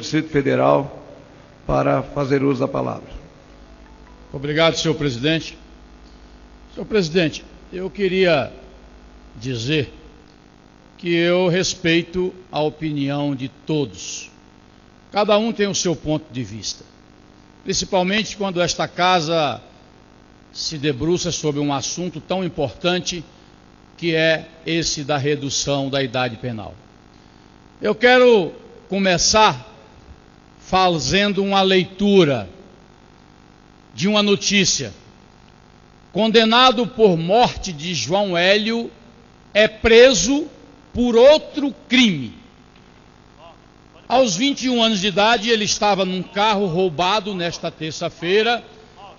Distrito Federal para fazer uso da palavra. Obrigado, senhor presidente. Senhor presidente, eu queria dizer que eu respeito a opinião de todos. Cada um tem o seu ponto de vista, principalmente quando esta casa se debruça sobre um assunto tão importante que é esse da redução da idade penal. Eu quero começar fazendo uma leitura de uma notícia. Condenado por morte de João Hélio é preso por outro crime. Aos 21 anos de idade, ele estava num carro roubado nesta terça-feira.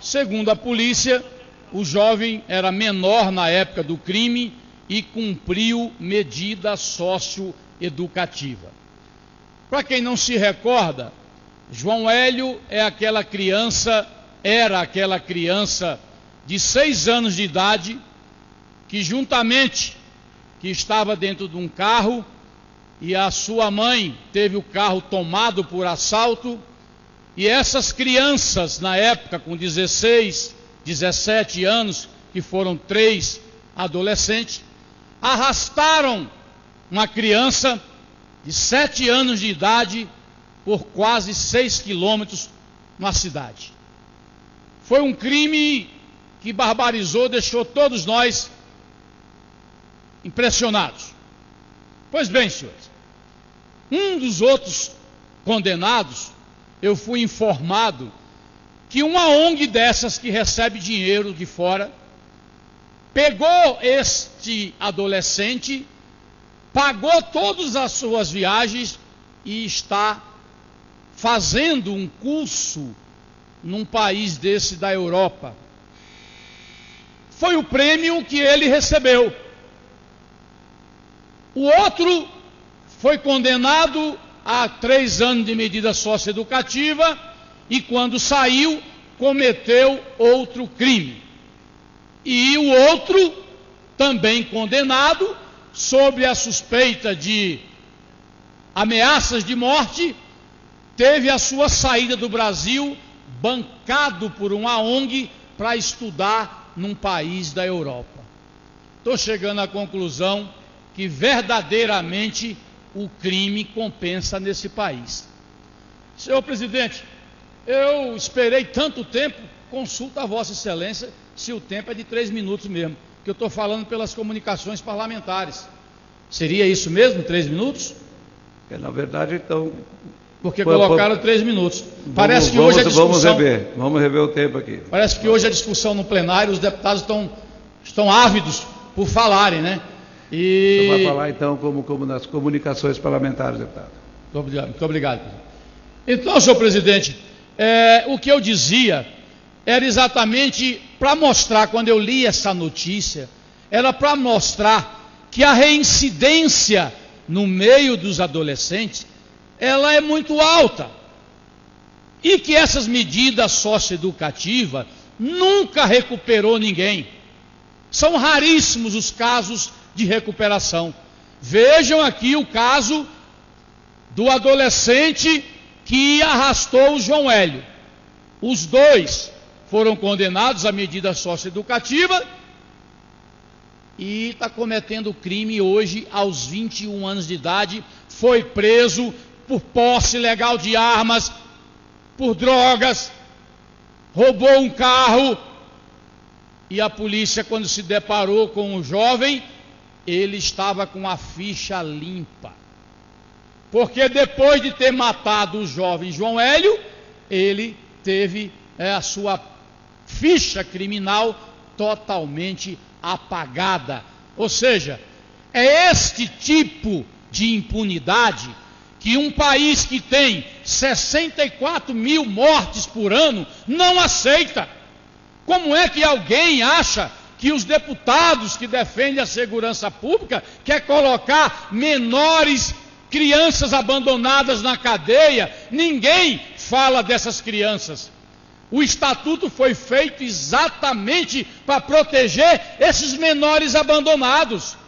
Segundo a polícia, o jovem era menor na época do crime e cumpriu medida socioeducativa. Para quem não se recorda, João Hélio era aquela criança de 6 anos de idade que estava dentro de um carro e a sua mãe teve o carro tomado por assalto, e essas crianças na época com 16, 17 anos, que foram 3 adolescentes, arrastaram uma criança de 7 anos de idade por quase 6 quilômetros na cidade. Foi um crime que barbarizou, deixou todos nós impressionados. Pois bem, senhores, um dos outros condenados, eu fui informado que uma ONG dessas que recebe dinheiro de fora, pegou este adolescente, pagou todas as suas viagens e está fazendo um curso num país desse da Europa. Foi o prêmio que ele recebeu. O outro foi condenado a 3 anos de medida socioeducativa e quando saiu cometeu outro crime. E o outro, também condenado, sob a suspeita de ameaças de morte, teve a sua saída do Brasil bancado por uma ONG para estudar num país da Europa. Estou chegando à conclusão que verdadeiramente o crime compensa nesse país. Senhor presidente, eu esperei tanto tempo, consulta a Vossa Excelência se o tempo é de 3 minutos mesmo, que eu estou falando pelas comunicações parlamentares. Seria isso mesmo, 3 minutos? Na verdade, então... Porque colocaram 3 minutos. Parece que hoje a discussão... Vamos rever o tempo aqui. Parece que hoje a discussão no plenário, os deputados estão ávidos por falarem, né? Você vai falar então como nas comunicações parlamentares, deputado. Muito obrigado. Então, senhor presidente, o que eu dizia era exatamente para mostrar, quando eu li essa notícia, era para mostrar que a reincidência no meio dos adolescentes, ela é muito alta. E que essas medidas socioeducativas nunca recuperou ninguém. São raríssimos os casos de recuperação. Vejam aqui o caso do adolescente que arrastou o João Hélio. Os 2 foram condenados à medida socioeducativa e está cometendo crime hoje aos 21 anos de idade. Foi preso por posse ilegal de armas, por drogas, roubou um carro. E a polícia, quando se deparou com o jovem, ele estava com a ficha limpa. Porque depois de ter matado o jovem João Hélio, ele teve a sua ficha criminal totalmente apagada. Ou seja, é este tipo de impunidade que um país que tem 64 mil mortes por ano não aceita. Como é que alguém acha que os deputados que defendem a segurança pública quer colocar menores, crianças abandonadas na cadeia? Ninguém fala dessas crianças. O estatuto foi feito exatamente para proteger esses menores abandonados.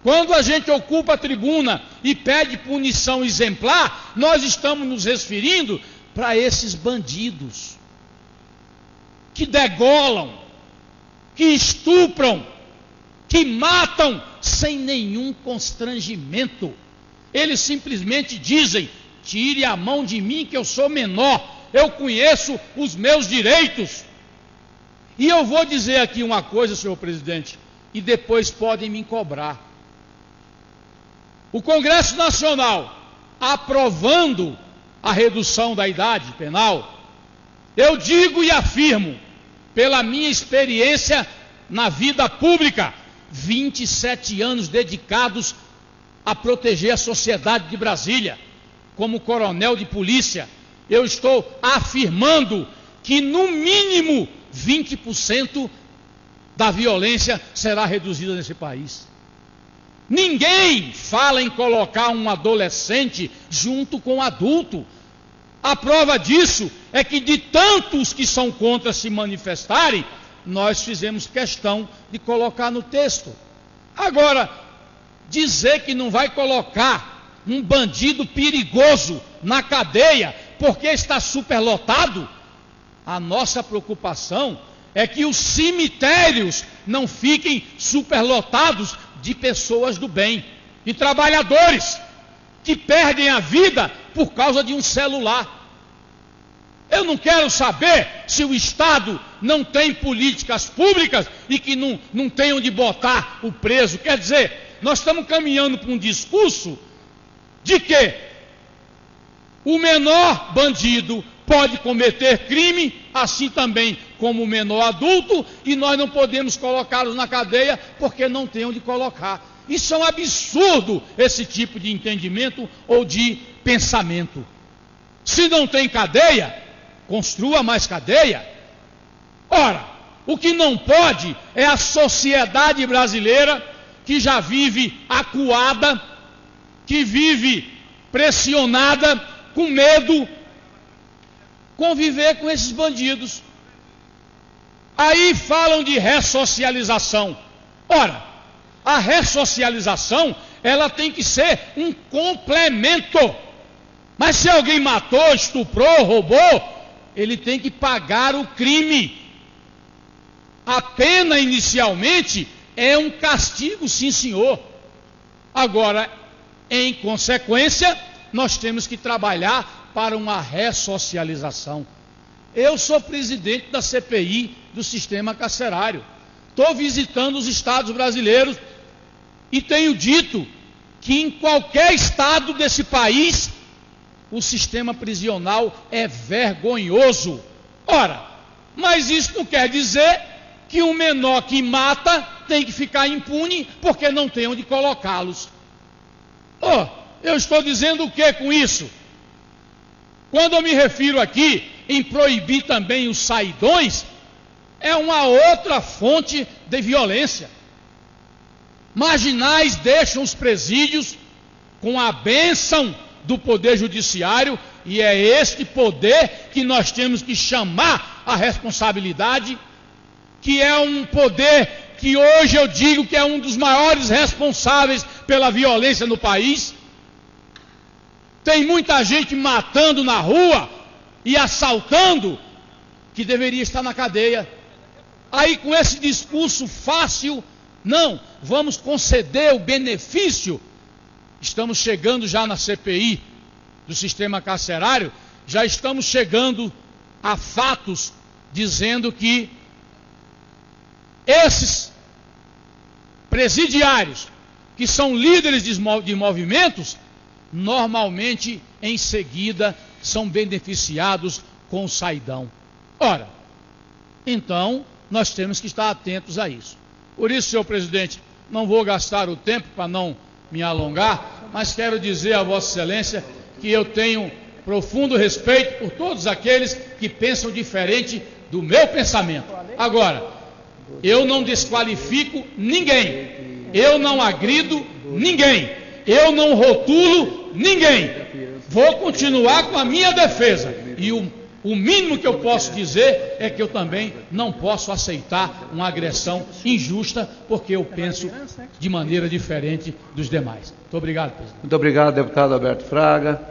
Quando a gente ocupa a tribuna e pede punição exemplar, nós estamos nos referindo para esses bandidos que degolam, que estupram, que matam sem nenhum constrangimento. Eles simplesmente dizem: tire a mão de mim que eu sou menor, eu conheço os meus direitos. E eu vou dizer aqui uma coisa, senhor presidente, e depois podem me cobrar. O Congresso Nacional aprovando a redução da idade penal, eu digo e afirmo, pela minha experiência na vida pública, 27 anos dedicados a proteger a sociedade de Brasília, como coronel de polícia, eu estou afirmando que no mínimo 20% da violência será reduzida nesse país. Ninguém fala em colocar um adolescente junto com um adulto. A prova disso é que de tantos que são contra se manifestarem, nós fizemos questão de colocar no texto. Agora, dizer que não vai colocar um bandido perigoso na cadeia porque está superlotado, a nossa preocupação é que os cemitérios não fiquem superlotados de pessoas do bem, de trabalhadores que perdem a vida por causa de um celular. Eu não quero saber se o Estado não tem políticas públicas e que não tem onde botar o preso. Quer dizer, nós estamos caminhando para um discurso de que o menor bandido pode cometer crime, assim também como o menor adulto, e nós não podemos colocá-los na cadeia porque não tem onde colocar. Isso é um absurdo, esse tipo de entendimento ou de pensamento. Se não tem cadeia, construa mais cadeia. Ora, o que não pode é a sociedade brasileira que já vive acuada, que vive pressionada, com medo, conviver com esses bandidos. Aí falam de ressocialização. Ora, a ressocialização, ela tem que ser um complemento. Mas se alguém matou, estuprou, roubou, ele tem que pagar o crime. A pena inicialmente é um castigo, sim senhor. Agora, em consequência, nós temos que trabalhar para uma ressocialização. Eu sou presidente da CPI do sistema carcerário. Estou visitando os estados brasileiros e tenho dito que em qualquer estado desse país o sistema prisional é vergonhoso. Ora, mas isso não quer dizer que um menor que mata tem que ficar impune porque não tem onde colocá-los. Eu estou dizendo o que com isso? Quando eu me refiro aqui em proibir também os saidões, é uma outra fonte de violência. Marginais deixam os presídios com a bênção do Poder Judiciário, e é este poder que nós temos que chamar a responsabilidade, que é um poder que hoje eu digo que é um dos maiores responsáveis pela violência no país. Tem muita gente matando na rua e assaltando que deveria estar na cadeia. Aí com esse discurso fácil, não, vamos conceder o benefício. Estamos chegando já na CPI do sistema carcerário, já estamos chegando a fatos dizendo que esses presidiários, que são líderes de movimentos, normalmente em seguida são beneficiados com o saidão. Ora, então nós temos que estar atentos a isso. Por isso, senhor presidente, não vou gastar o tempo para não me alongar, mas quero dizer a Vossa Excelência que eu tenho profundo respeito por todos aqueles que pensam diferente do meu pensamento. Agora, eu não desqualifico ninguém, eu não agrido ninguém, eu não rotulo ninguém. Vou continuar com a minha defesa. E o O mínimo que eu posso dizer é que eu também não posso aceitar uma agressão injusta, porque eu penso de maneira diferente dos demais. Muito obrigado, presidente. Muito obrigado, deputado Alberto Fraga.